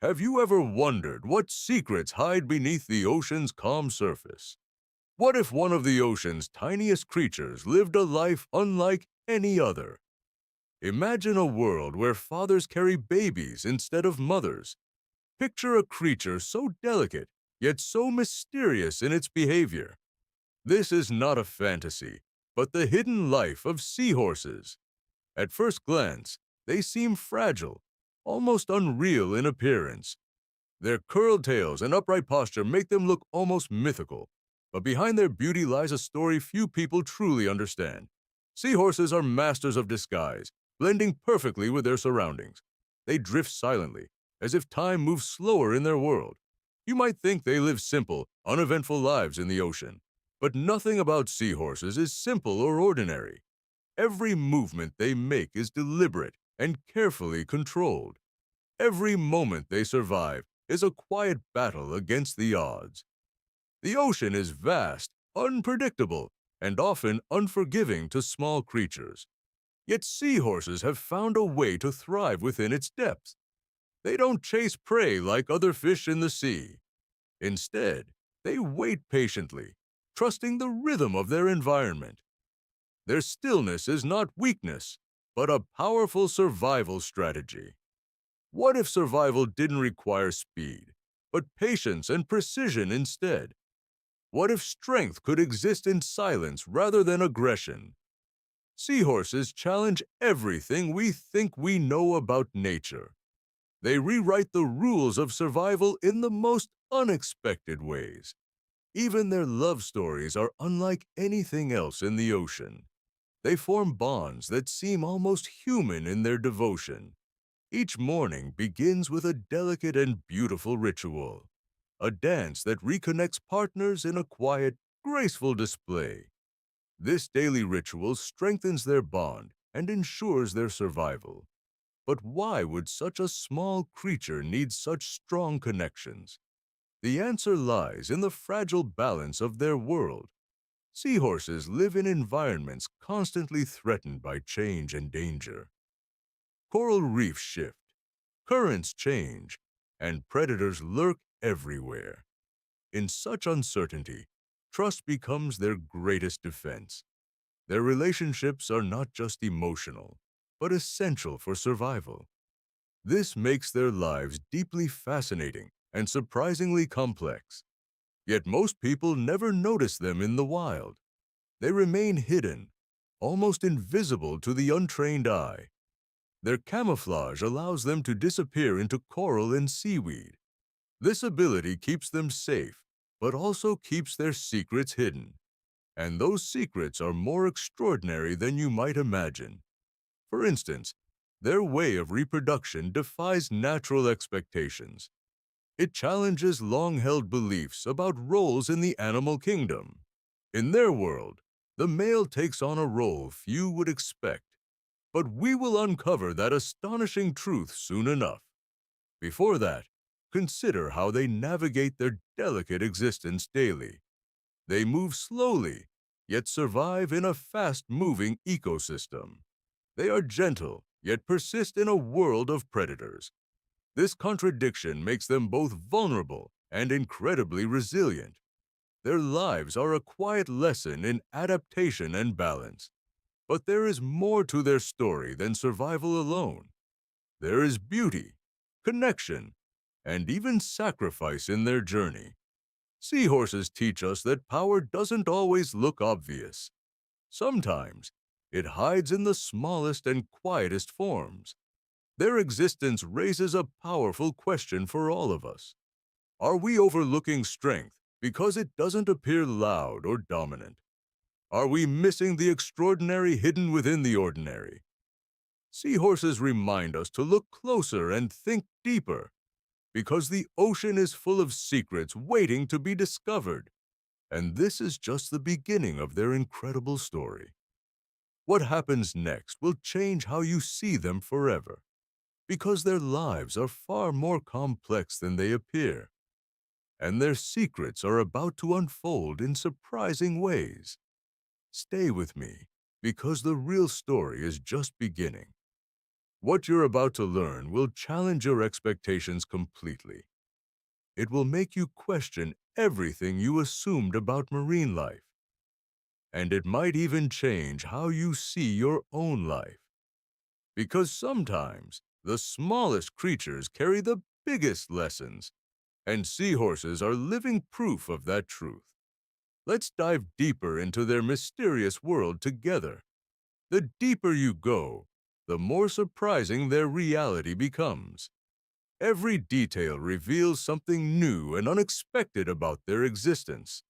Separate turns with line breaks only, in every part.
Have you ever wondered what secrets hide beneath the ocean's calm surface? What if one of the ocean's tiniest creatures lived a life unlike any other? Imagine a world where fathers carry babies instead of mothers. Picture a creature so delicate, yet so mysterious in its behavior. This is not a fantasy, but the hidden life of seahorses. At first glance, they seem fragile, almost unreal in appearance. Their curled tails and upright posture make them look almost mythical, but behind their beauty lies a story few people truly understand. Seahorses are masters of disguise, blending perfectly with their surroundings. They drift silently, as if time moves slower in their world. You might think they live simple, uneventful lives in the ocean, but nothing about seahorses is simple or ordinary. Every movement they make is deliberate and carefully controlled. Every moment they survive is a quiet battle against the odds. The ocean is vast, unpredictable, and often unforgiving to small creatures. Yet seahorses have found a way to thrive within its depths. They don't chase prey like other fish in the sea. Instead, they wait patiently, trusting the rhythm of their environment. Their stillness is not weakness, but a powerful survival strategy. What if survival didn't require speed, but patience and precision instead? What if strength could exist in silence rather than aggression? Seahorses challenge everything we think we know about nature. They rewrite the rules of survival in the most unexpected ways. Even their love stories are unlike anything else in the ocean. They form bonds that seem almost human in their devotion. Each morning begins with a delicate and beautiful ritual, a dance that reconnects partners in a quiet, graceful display. This daily ritual strengthens their bond and ensures their survival. But why would such a small creature need such strong connections? The answer lies in the fragile balance of their world. Seahorses live in environments constantly threatened by change and danger. Coral reefs shift, currents change, and predators lurk everywhere. In such uncertainty, trust becomes their greatest defense. Their relationships are not just emotional, but essential for survival. This makes their lives deeply fascinating and surprisingly complex. Yet most people never notice them in the wild. They remain hidden, almost invisible to the untrained eye. Their camouflage allows them to disappear into coral and seaweed. This ability keeps them safe, but also keeps their secrets hidden. And those secrets are more extraordinary than you might imagine. For instance, their way of reproduction defies natural expectations. It challenges long-held beliefs about roles in the animal kingdom. In their world, the male takes on a role few would expect. But we will uncover that astonishing truth soon enough. Before that, consider how they navigate their delicate existence daily. They move slowly, yet survive in a fast-moving ecosystem. They are gentle, yet persist in a world of predators. This contradiction makes them both vulnerable and incredibly resilient. Their lives are a quiet lesson in adaptation and balance. But there is more to their story than survival alone. There is beauty, connection, and even sacrifice in their journey. Seahorses teach us that power doesn't always look obvious. Sometimes, it hides in the smallest and quietest forms. Their existence raises a powerful question for all of us. Are we overlooking strength because it doesn't appear loud or dominant? Are we missing the extraordinary hidden within the ordinary? Seahorses remind us to look closer and think deeper, because the ocean is full of secrets waiting to be discovered. And this is just the beginning of their incredible story. What happens next will change how you see them forever, because their lives are far more complex than they appear, and their secrets are about to unfold in surprising ways. Stay with me, because the real story is just beginning. What you're about to learn will challenge your expectations completely. It will make you question everything you assumed about marine life, and it might even change how you see your own life. Because sometimes the smallest creatures carry the biggest lessons, and seahorses are living proof of that truth. Let's dive deeper into their mysterious world together. The deeper you go, the more surprising their reality becomes. Every detail reveals something new and unexpected about their existence.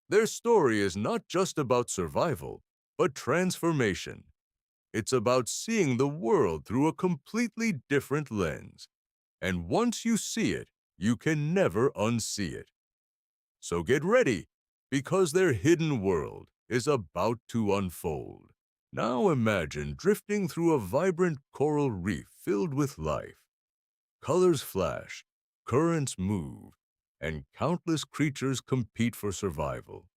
Their story is not just about survival, but transformation. It's about seeing the world through a completely different lens. And once you see it, you can never unsee it. So get ready, because their hidden world is about to unfold. Now imagine drifting through a vibrant coral reef filled with life. Colors flash, currents move, and countless creatures compete for survival.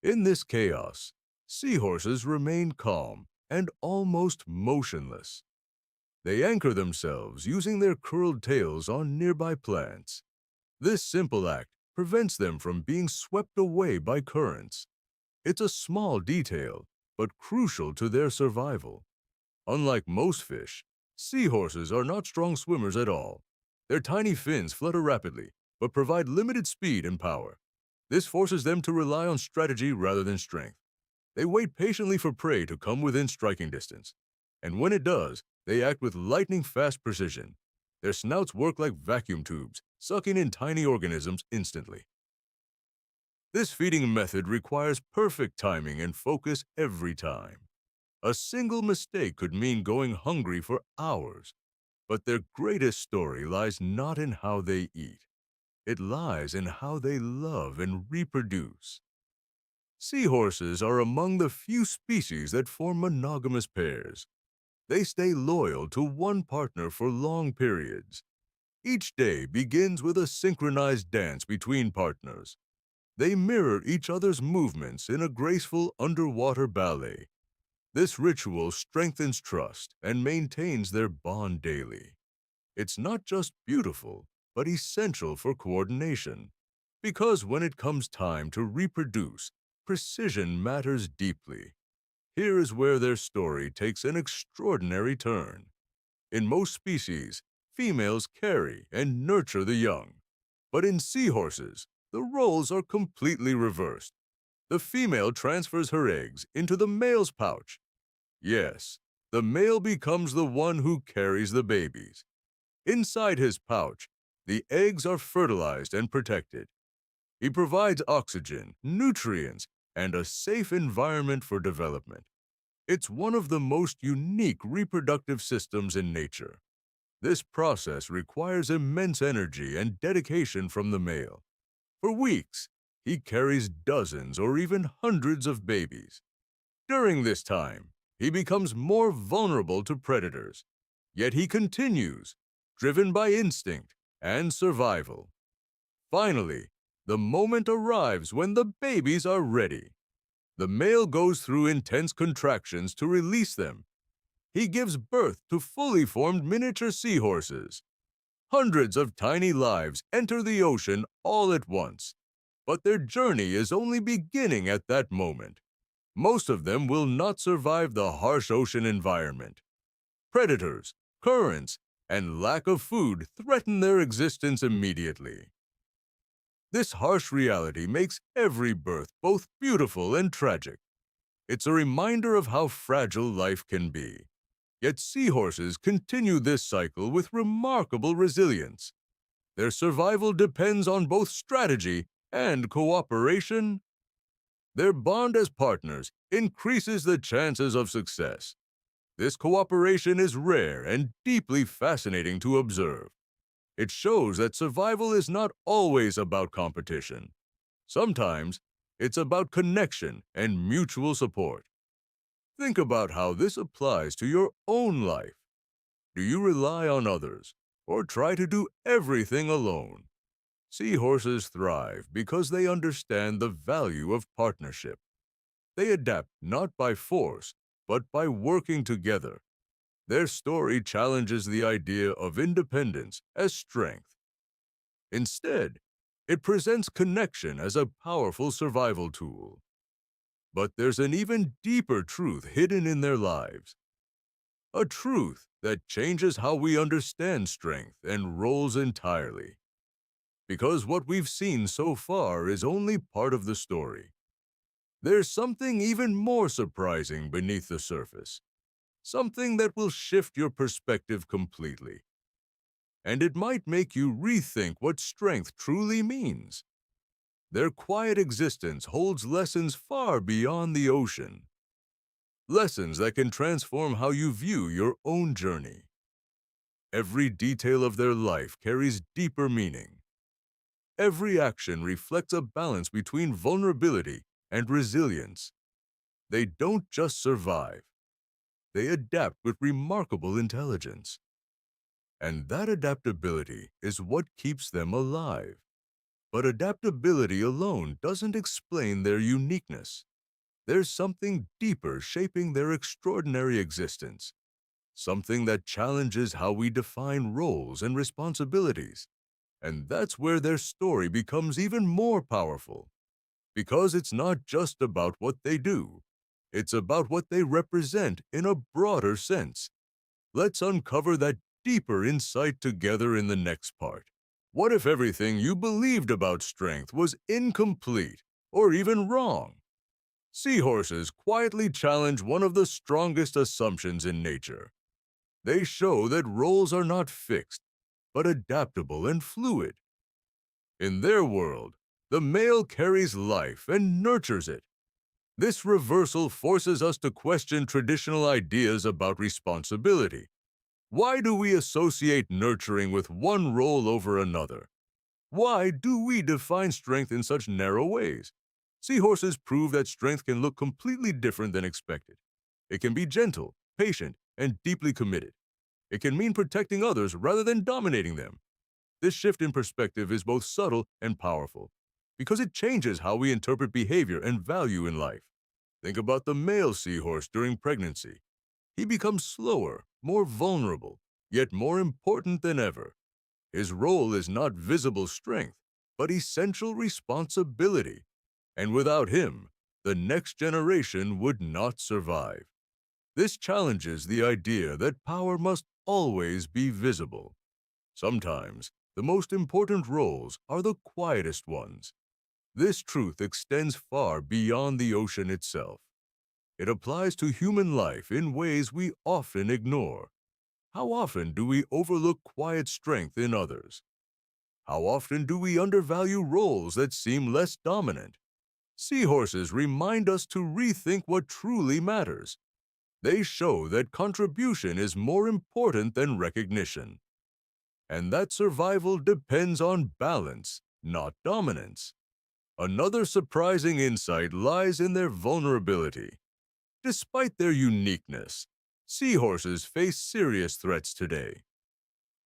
In this chaos, seahorses remain calm and almost motionless. They anchor themselves using their curled tails on nearby plants. This simple act prevents them from being swept away by currents. It's a small detail, but crucial to their survival. Unlike most fish, seahorses are not strong swimmers at all. Their tiny fins flutter rapidly, but provide limited speed and power. This forces them to rely on strategy rather than strength. They wait patiently for prey to come within striking distance. And when it does, they act with lightning-fast precision. Their snouts work like vacuum tubes, sucking in tiny organisms instantly. This feeding method requires perfect timing and focus every time. A single mistake could mean going hungry for hours. But their greatest story lies not in how they eat. It lies in how they love and reproduce. Seahorses are among the few species that form monogamous pairs. They stay loyal to one partner for long periods. Each day begins with a synchronized dance between partners. They mirror each other's movements in a graceful underwater ballet. This ritual strengthens trust and maintains their bond daily. It's not just beautiful, but essential for coordination. Because when it comes time to reproduce, precision matters deeply. Here is where their story takes an extraordinary turn. In most species, females carry and nurture the young. But in seahorses, the roles are completely reversed. The female transfers her eggs into the male's pouch. Yes, the male becomes the one who carries the babies. Inside his pouch, the eggs are fertilized and protected. He provides oxygen, nutrients, and a safe environment for development. It's one of the most unique reproductive systems in nature. This process requires immense energy and dedication from the male. For weeks, he carries dozens or even hundreds of babies. During this time, he becomes more vulnerable to predators. Yet he continues, driven by instinct and survival. Finally, the moment arrives when the babies are ready. The male goes through intense contractions to release them. He gives birth to fully formed miniature seahorses. Hundreds of tiny lives enter the ocean all at once, but their journey is only beginning at that moment. Most of them will not survive the harsh ocean environment. Predators, currents, and lack of food threaten their existence immediately. This harsh reality makes every birth both beautiful and tragic. It's a reminder of how fragile life can be. Yet seahorses continue this cycle with remarkable resilience. Their survival depends on both strategy and cooperation. Their bond as partners increases the chances of success. This cooperation is rare and deeply fascinating to observe. It shows that survival is not always about competition. Sometimes, it's about connection and mutual support. Think about how this applies to your own life. Do you rely on others or try to do everything alone? Seahorses thrive because they understand the value of partnership. They adapt not by force, but by working together. Their story challenges the idea of independence as strength. Instead, it presents connection as a powerful survival tool. But there's an even deeper truth hidden in their lives, a truth that changes how we understand strength and roles entirely. Because what we've seen so far is only part of the story. There's something even more surprising beneath the surface, something that will shift your perspective completely. And it might make you rethink what strength truly means. Their quiet existence holds lessons far beyond the ocean, lessons that can transform how you view your own journey. Every detail of their life carries deeper meaning. Every action reflects a balance between vulnerability and resilience. They don't just survive, they adapt with remarkable intelligence. And that adaptability is what keeps them alive. But adaptability alone doesn't explain their uniqueness. There's something deeper shaping their extraordinary existence, something that challenges how we define roles and responsibilities. And that's where their story becomes even more powerful, because it's not just about what they do, it's about what they represent in a broader sense. Let's uncover that deeper insight together in the next part. What if everything you believed about strength was incomplete or even wrong? Seahorses quietly challenge one of the strongest assumptions in nature. They show that roles are not fixed, but adaptable and fluid. In their world, the male carries life and nurtures it. This reversal forces us to question traditional ideas about responsibility. Why do we associate nurturing with one role over another? Why do we define strength in such narrow ways? Seahorses prove that strength can look completely different than expected. It can be gentle, patient, and deeply committed. It can mean protecting others rather than dominating them. This shift in perspective is both subtle and powerful, because it changes how we interpret behavior and value in life. Think about the male seahorse during pregnancy. He becomes slower, more vulnerable, yet more important than ever. His role is not visible strength, but essential responsibility. And without him, the next generation would not survive. This challenges the idea that power must always be visible. Sometimes, the most important roles are the quietest ones. This truth extends far beyond the ocean itself. It applies to human life in ways we often ignore. How often do we overlook quiet strength in others? How often do we undervalue roles that seem less dominant? Seahorses remind us to rethink what truly matters. They show that contribution is more important than recognition, and that survival depends on balance, not dominance. Another surprising insight lies in their vulnerability. Despite their uniqueness, seahorses face serious threats today.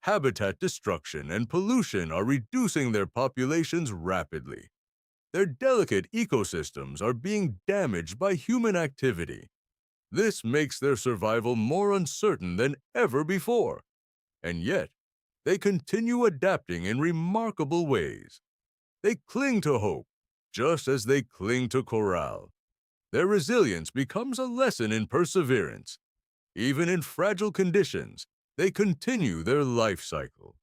Habitat destruction and pollution are reducing their populations rapidly. Their delicate ecosystems are being damaged by human activity. This makes their survival more uncertain than ever before. And yet, they continue adapting in remarkable ways. They cling to hope, just as they cling to corral. Their resilience becomes a lesson in perseverance. Even in fragile conditions, they continue their life cycle.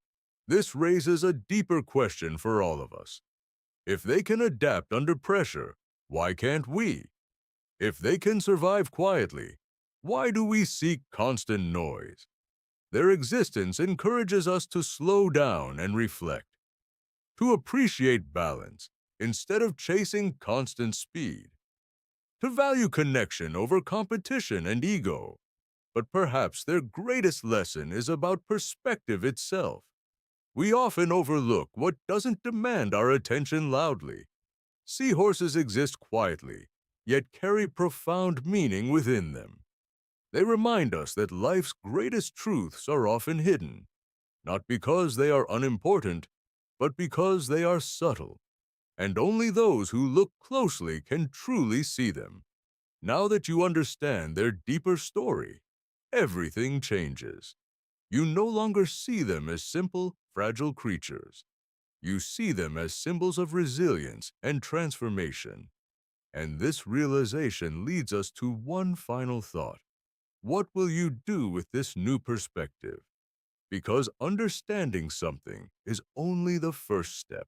This raises a deeper question for all of us. If they can adapt under pressure, why can't we? If they can survive quietly, why do we seek constant noise? Their existence encourages us to slow down and reflect, to appreciate balance instead of chasing constant speed, to value connection over competition and ego. But perhaps their greatest lesson is about perspective itself. We often overlook what doesn't demand our attention loudly. Seahorses exist quietly, yet carry profound meaning within them. They remind us that life's greatest truths are often hidden, not because they are unimportant, but because they are subtle, and only those who look closely can truly see them. Now that you understand their deeper story, everything changes. You no longer see them as simple, fragile creatures. You see them as symbols of resilience and transformation. And this realization leads us to one final thought. What will you do with this new perspective? Because understanding something is only the first step.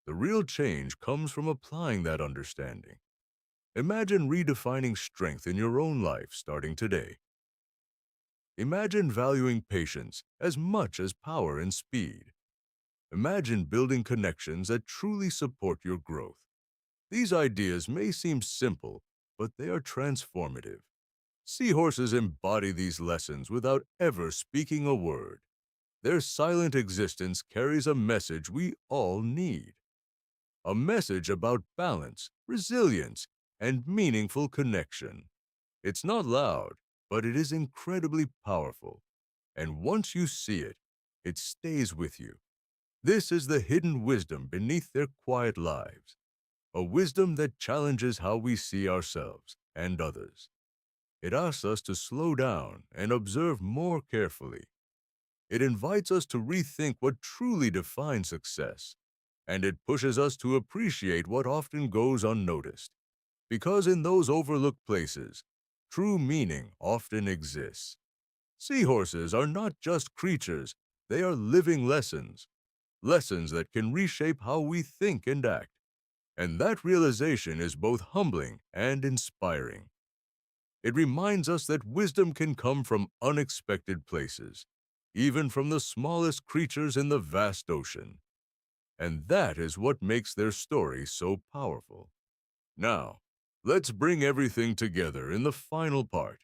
The real change comes from applying that understanding. Imagine redefining strength in your own life starting today. Imagine valuing patience as much as power and speed. Imagine building connections that truly support your growth. These ideas may seem simple, but they are transformative. Seahorses embody these lessons without ever speaking a word. Their silent existence carries a message we all need. A message about balance, resilience, and meaningful connection. It's not loud, but it is incredibly powerful. And once you see it, it stays with you. This is the hidden wisdom beneath their quiet lives, a wisdom that challenges how we see ourselves and others. It asks us to slow down and observe more carefully. It invites us to rethink what truly defines success, and it pushes us to appreciate what often goes unnoticed. Because in those overlooked places, true meaning often exists. Seahorses are not just creatures, they are living lessons, lessons that can reshape how we think and act. And that realization is both humbling and inspiring. It reminds us that wisdom can come from unexpected places, even from the smallest creatures in the vast ocean. And that is what makes their story so powerful. Now, let's bring everything together in the final part.